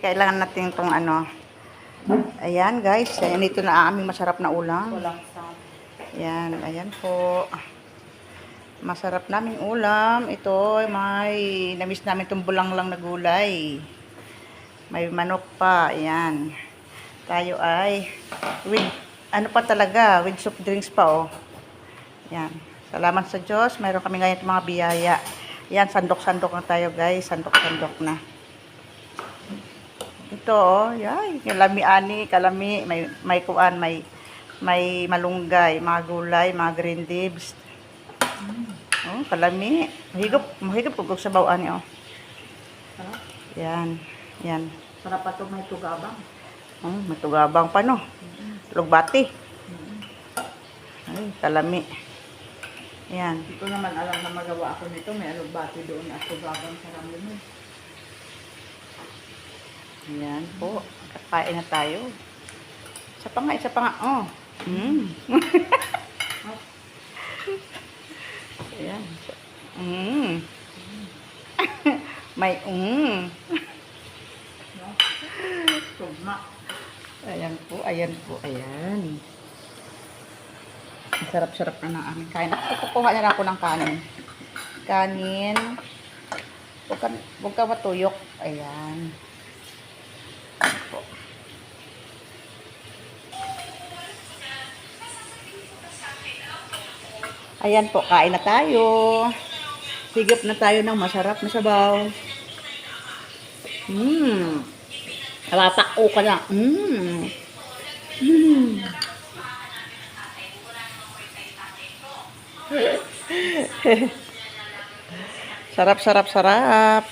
kailangan natin itong ano. Ayan guys, ayan ito na aming masarap na ulam. Ayan, ayan po. Masarap naming ulam. Ito, may namiss namin itong bulanglang na gulay. May manok pa, ayan. Tayo ay with, ano pa talaga, with soft drinks pa oh. Ayan. Salamat sa Diyos, mayroon kami ngayon mga biyaya. Ayan, sandok-sandok na tayo guys, sandok-sandok na. Ito oh, yan, kalami ani, kalami, may kuan, may malunggay, mga gulay, mga green leaves. Oh, kalami. Mahigop ko sa bawaan niyo. Yan, yan. Sarap pa ito, may tugabang. Oh, may tugabang pa no. Lugbati. Ay, kalami. Yan. Ito naman alam na magawa ako nito, may alugbati doon at tugabang sa ramen. Yan po. Kakain na tayo. Isa pa nga. Oh. Ayan. May Tugma. Ayan po. Sarap-sarap na ng aming kain. Kukuha na lang ako ng kanin. Kanin. Huwag ka matuyok. Ayan. Po. Ayan po, kain na tayo. Sigip na tayo ng masarap na sabaw. Halata ka na. Sarap.